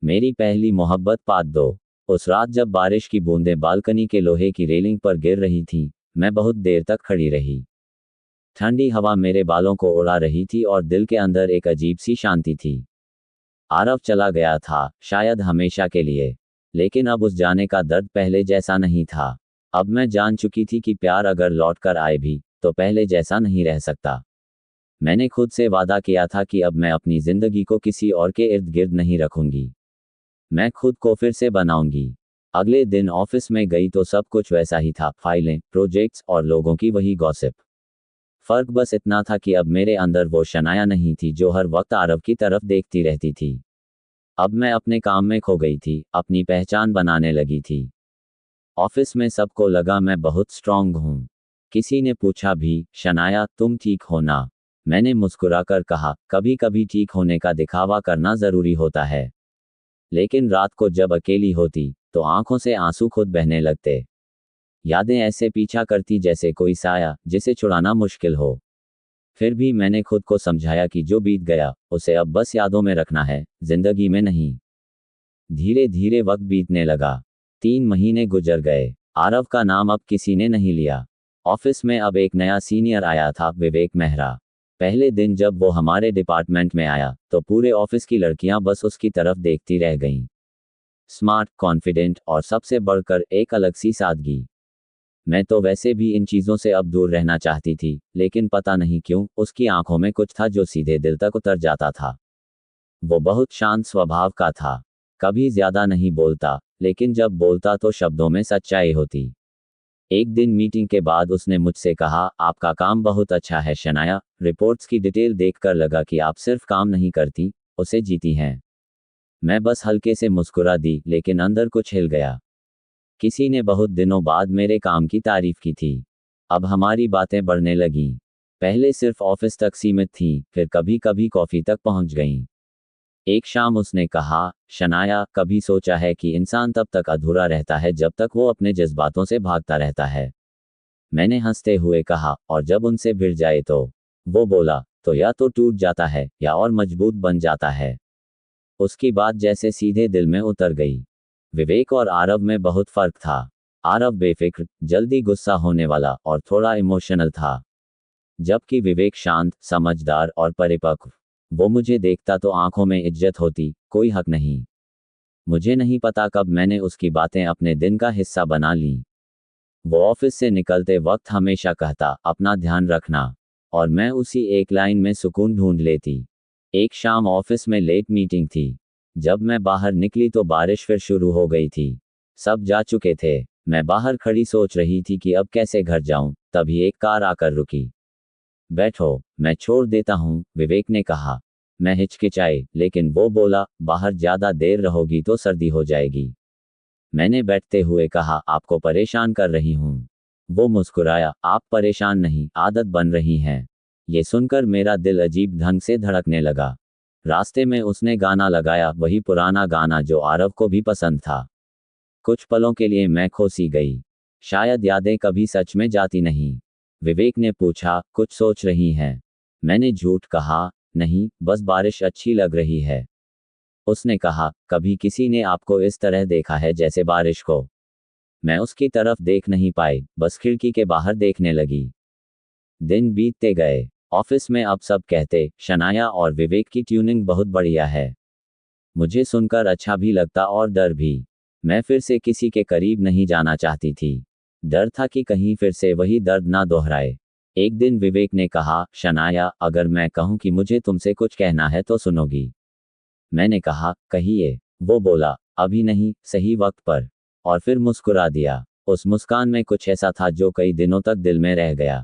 मेरी पहली मोहब्बत पार्ट 2। उस रात जब बारिश की बूंदें बालकनी के लोहे की रेलिंग पर गिर रही थीं, मैं बहुत देर तक खड़ी रही। ठंडी हवा मेरे बालों को उड़ा रही थी और दिल के अंदर एक अजीब सी शांति थी। आरव चला गया था, शायद हमेशा के लिए। लेकिन अब उस जाने का दर्द पहले जैसा नहीं था। अब मैं जान चुकी थी कि प्यार अगर लौट कर आए भी, तो पहले जैसा नहीं रह सकता। मैंने खुद से वादा किया था कि अब मैं अपनी जिंदगी को किसी और के इर्द गिर्द नहीं रखूंगी। मैं खुद को फिर से बनाऊंगी। अगले दिन ऑफिस में गई तो सब कुछ वैसा ही था, फाइलें, प्रोजेक्ट्स और लोगों की वही गॉसिप। फर्क बस इतना था कि अब मेरे अंदर वो शनाया नहीं थी जो हर वक्त आरव की तरफ देखती रहती थी। अब मैं अपने काम में खो गई थी, अपनी पहचान बनाने लगी थी। ऑफिस में सबको लगा मैं बहुत स्ट्रांग हूँ। किसी ने पूछा भी, शनाया तुम ठीक हो ना? मैंने मुस्कुराकर कहा, कभी कभी ठीक होने का दिखावा करना जरूरी होता है। लेकिन रात को जब अकेली होती, तो आंखों से आंसू खुद बहने लगते। यादें ऐसे पीछा करती जैसे कोई साया, जिसे छुड़ाना मुश्किल हो। फिर भी मैंने खुद को समझाया कि जो बीत गया, उसे अब बस यादों में रखना है, जिंदगी में नहीं। धीरे धीरे वक्त बीतने लगा। 3 महीने गुजर गए। आरव का नाम अब किसी ने नहीं लिया। ऑफिस में अब एक नया सीनियर आया था, विवेक मेहरा। पहले दिन जब वो हमारे डिपार्टमेंट में आया, तो पूरे ऑफिस की लड़कियां बस उसकी तरफ देखती रह गईं। स्मार्ट, कॉन्फिडेंट और सबसे बढ़कर एक अलग सी सादगी। मैं तो वैसे भी इन चीज़ों से अब दूर रहना चाहती थी, लेकिन पता नहीं क्यों, उसकी आंखों में कुछ था जो सीधे दिल तक उतर जाता था। वो बहुत शांत स्वभाव का था। कभी ज्यादा नहीं बोलता, लेकिन जब बोलता तो शब्दों में सच्चाई होती। एक दिन मीटिंग के बाद उसने मुझसे कहा, आपका काम बहुत अच्छा है शनाया। रिपोर्ट्स की डिटेल देखकर लगा कि आप सिर्फ काम नहीं करती, उसे जीती हैं। मैं बस हल्के से मुस्कुरा दी, लेकिन अंदर कुछ हिल गया। किसी ने बहुत दिनों बाद मेरे काम की तारीफ की थी। अब हमारी बातें बढ़ने लगीं। पहले सिर्फ ऑफिस तक सीमित थीं, फिर कभी कभी कॉफी तक पहुंच गईं। एक शाम उसने कहा, शनाया कभी सोचा है कि इंसान तब तक अधूरा रहता है जब तक वो अपने जज्बातों से भागता रहता है? मैंने हंसते हुए कहा, और जब उनसे भिड़ जाए तो? वो बोला, तो या तो टूट जाता है, या और मजबूत बन जाता है। उसकी बात जैसे सीधे दिल में उतर गई। विवेक और आरव में बहुत फर्क था। आरव बेफिक्र, जल्दी गुस्सा होने वाला और थोड़ा इमोशनल था, जबकि विवेक शांत, समझदार और परिपक्व। वो मुझे देखता तो आंखों में इज्जत होती, कोई हक नहीं। मुझे नहीं पता कब मैंने उसकी बातें अपने दिन का हिस्सा बना लीं। वो ऑफिस से निकलते वक्त हमेशा कहता, अपना ध्यान रखना, और मैं उसी एक लाइन में सुकून ढूंढ लेती। एक शाम ऑफिस में लेट मीटिंग थी। जब मैं बाहर निकली तो बारिश फिर शुरू हो गई थी। सब जा चुके थे। मैं बाहर खड़ी सोच रही थी कि अब कैसे घर जाऊं, तभी एक कार आकर रुकी। बैठो, मैं छोड़ देता हूँ, विवेक ने कहा। मैं हिचकिचाई, लेकिन वो बोला, बाहर ज्यादा देर रहोगी तो सर्दी हो जाएगी। मैंने बैठते हुए कहा, आपको परेशान कर रही हूँ। वो मुस्कुराया, आप परेशान नहीं, आदत बन रही हैं। ये सुनकर मेरा दिल अजीब ढंग से धड़कने लगा। रास्ते में उसने गाना लगाया, वही पुराना गाना जो आरव को भी पसंद था। कुछ पलों के लिए मैं खो सी गई। शायद यादें कभी सच में जाती नहीं। विवेक ने पूछा, कुछ सोच रही हैं? मैंने झूठ कहा, नहीं, बस बारिश अच्छी लग रही है। उसने कहा, कभी किसी ने आपको इस तरह देखा है जैसे बारिश को? मैं उसकी तरफ देख नहीं पाई, बस खिड़की के बाहर देखने लगी। दिन बीतते गए। ऑफिस में अब सब कहते, शनाया और विवेक की ट्यूनिंग बहुत बढ़िया है। मुझे सुनकर अच्छा भी लगता और डर भी। मैं फिर से किसी के करीब नहीं जाना चाहती थी। डर था कि कहीं फिर से वही दर्द ना दोहराए। एक दिन विवेक ने कहा, शनाया अगर मैं कहूं कि मुझे तुमसे कुछ कहना है तो सुनोगी? मैंने कहा, कहिए। वो बोला, अभी नहीं, सही वक्त पर। और फिर मुस्कुरा दिया। उस मुस्कान में कुछ ऐसा था जो कई दिनों तक दिल में रह गया।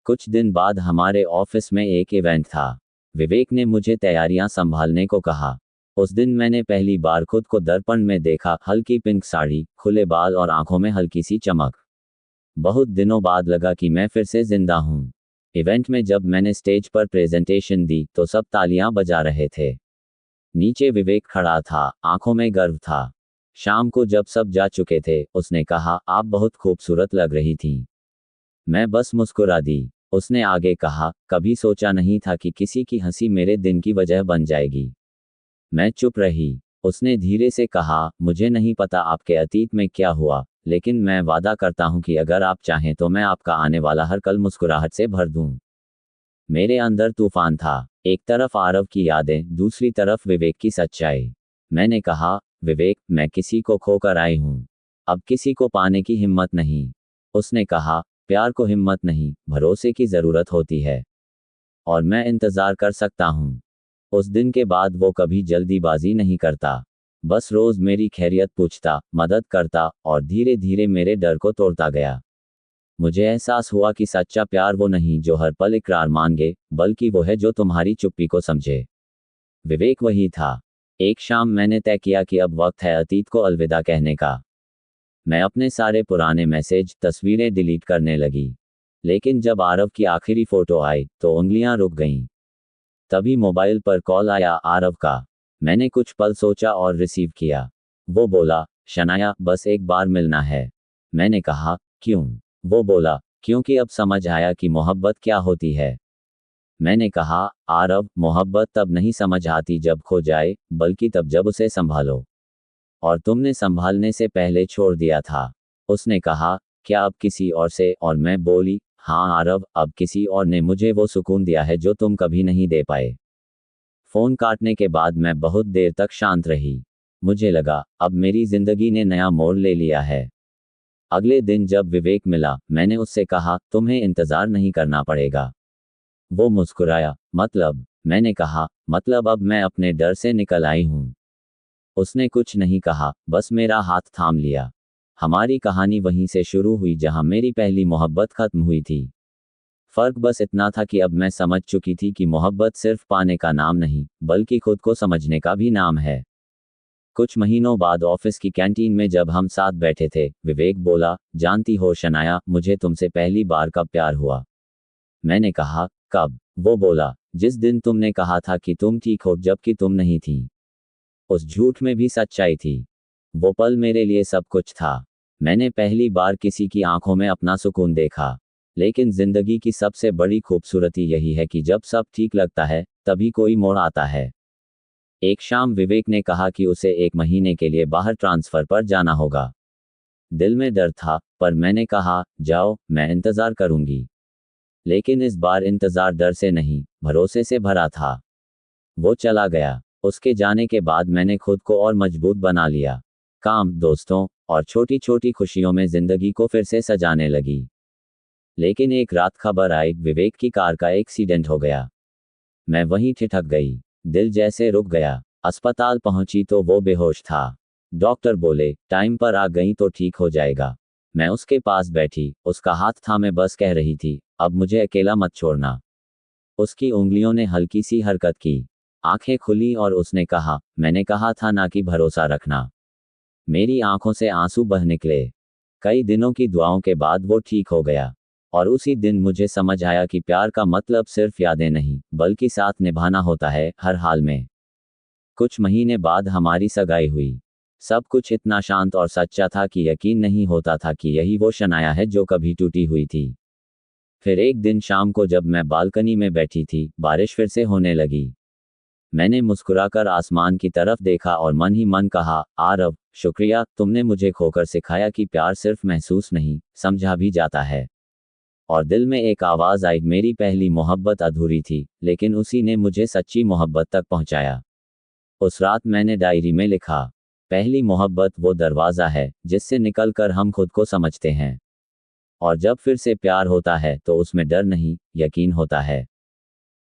कुछ दिन बाद हमारे ऑफिस में एक इवेंट था। विवेक ने मुझे तैयारियां संभालने को कहा। उस दिन मैंने पहली बार खुद को दर्पण में देखा, हल्की पिंक साड़ी, खुले बाल और आंखों में हल्की सी चमक। बहुत दिनों बाद लगा कि मैं फिर से जिंदा हूं। इवेंट में जब मैंने स्टेज पर प्रेजेंटेशन दी तो सब तालियां बजा रहे थे। नीचे विवेक खड़ा था, आंखों में गर्व था। शाम को जब सब जा चुके थे, उसने कहा, आप बहुत खूबसूरत लग रही थीं। मैं बस मुस्कुरा दी। उसने आगे कहा, कभी सोचा नहीं था कि किसी की हंसी मेरे दिन की वजह बन जाएगी। मैं चुप रही। उसने धीरे से कहा, मुझे नहीं पता आपके अतीत में क्या हुआ, लेकिन मैं वादा करता हूं कि अगर आप चाहें तो मैं आपका आने वाला हर कल मुस्कुराहट से भर दूं। मेरे अंदर तूफान था, एक तरफ आरव की यादें, दूसरी तरफ विवेक की सच्चाई। मैंने कहा, विवेक, मैं किसी को खोकर आई हूं, अब किसी को पाने की हिम्मत नहीं। उसने कहा, प्यार को हिम्मत नहीं, भरोसे की जरूरत होती है, और मैं इंतजार कर सकता हूं। उस दिन के बाद वो कभी जल्दीबाजी नहीं करता, बस रोज मेरी खैरियत पूछता, मदद करता, और धीरे धीरे मेरे डर को तोड़ता गया। मुझे एहसास हुआ कि सच्चा प्यार वो नहीं जो हर पल इकरार मांगे, बल्कि वो है जो तुम्हारी चुप्पी को समझे। विवेक वही था। एक शाम मैंने तय किया कि अब वक्त है अतीत को अलविदा कहने का। मैं अपने सारे पुराने मैसेज, तस्वीरें डिलीट करने लगी। लेकिन जब आरव की आखिरी फोटो आई तो उंगलियां रुक गईं। तभी मोबाइल पर कॉल आया आरव का। मैंने कुछ पल सोचा और रिसीव किया। वो बोला, शनाया, बस एक बार मिलना है। मैंने कहा, क्यों? वो बोला, क्योंकि अब समझ आया कि मोहब्बत क्या होती है। मैंने कहा, आरव, मोहब्बत तब नहीं समझ आती जब खो जाए, बल्कि तब जब उसे संभालो। और तुमने संभालने से पहले छोड़ दिया था। उसने कहा, क्या अब किसी और से? और मैं बोली, हाँ आरव, अब किसी और ने मुझे वो सुकून दिया है जो तुम कभी नहीं दे पाए। फोन काटने के बाद मैं बहुत देर तक शांत रही। मुझे लगा, अब मेरी जिंदगी ने नया मोड़ ले लिया है। अगले दिन जब विवेक मिला, मैंने उससे कहा, तुम्हें इंतजार नहीं करना पड़ेगा। वो मुस्कुराया, मतलब? मैंने कहा, मतलब अब मैं अपने डर से निकल आई हूं। उसने कुछ नहीं कहा, बस मेरा हाथ थाम लिया। हमारी कहानी वहीं से शुरू हुई जहां मेरी पहली मोहब्बत खत्म हुई थी। फर्क बस इतना था कि अब मैं समझ चुकी थी कि मोहब्बत सिर्फ पाने का नाम नहीं, बल्कि खुद को समझने का भी नाम है। कुछ महीनों बाद ऑफिस की कैंटीन में जब हम साथ बैठे थे, विवेक बोला, जानती हो शनाया, मुझे तुमसे पहली बार कब प्यार हुआ? मैंने कहा, कब? वो बोला, जिस दिन तुमने कहा था कि तुम ठीक हो जबकि तुम नहीं थी। उस झूठ में भी सच्चाई थी। वो पल मेरे लिए सब कुछ था। मैंने पहली बार किसी की आंखों में अपना सुकून देखा। लेकिन जिंदगी की सबसे बड़ी खूबसूरती यही है कि जब सब ठीक लगता है, तभी कोई मोड़ आता है। एक शाम विवेक ने कहा कि उसे 1 महीने के लिए बाहर ट्रांसफर पर जाना होगा। दिल में डर था, पर मैंने कहा, जाओ, मैं इंतजार करूंगी। लेकिन इस बार इंतजार डर से नहीं, भरोसे से भरा था। वो चला गया। उसके जाने के बाद मैंने खुद को और मजबूत बना लिया। काम, दोस्तों, और छोटी छोटी खुशियों में जिंदगी को फिर से सजाने लगी। लेकिन एक रात खबर आई, विवेक की कार का एक्सीडेंट हो गया। मैं वहीं ठिठक गई। दिल जैसे रुक गया। अस्पताल पहुंची तो वो बेहोश था। डॉक्टर बोले, टाइम पर आ गई तो ठीक हो जाएगा। मैं उसके पास बैठी, उसका हाथ थामे बस कह रही थी, अब मुझे अकेला मत छोड़ना। उसकी उंगलियों ने हल्की सी हरकत की। आंखें खुली और उसने कहा, मैंने कहा था ना कि भरोसा रखना। मेरी आंखों से आंसू बह निकले। कई दिनों की दुआओं के बाद वो ठीक हो गया। और उसी दिन मुझे समझ आया कि प्यार का मतलब सिर्फ यादें नहीं, बल्कि साथ निभाना होता है, हर हाल में। कुछ महीने बाद हमारी सगाई हुई। सब कुछ इतना शांत और सच्चा था कि यकीन नहीं होता था कि यही वो शनाया है जो कभी टूटी हुई थी। फिर एक दिन शाम को जब मैं बालकनी में बैठी थी, बारिश फिर से होने लगी। मैंने मुस्कुराकर आसमान की तरफ देखा और मन ही मन कहा, आरव, शुक्रिया, तुमने मुझे खोकर सिखाया कि प्यार सिर्फ महसूस नहीं, समझा भी जाता है। और दिल में एक आवाज़ आई, मेरी पहली मोहब्बत अधूरी थी, लेकिन उसी ने मुझे सच्ची मोहब्बत तक पहुंचाया। उस रात मैंने डायरी में लिखा, पहली मोहब्बत वो दरवाज़ा है जिससे निकलकर हम खुद को समझते हैं। और जब फिर से प्यार होता है तो उसमें डर नहीं, यकीन होता है।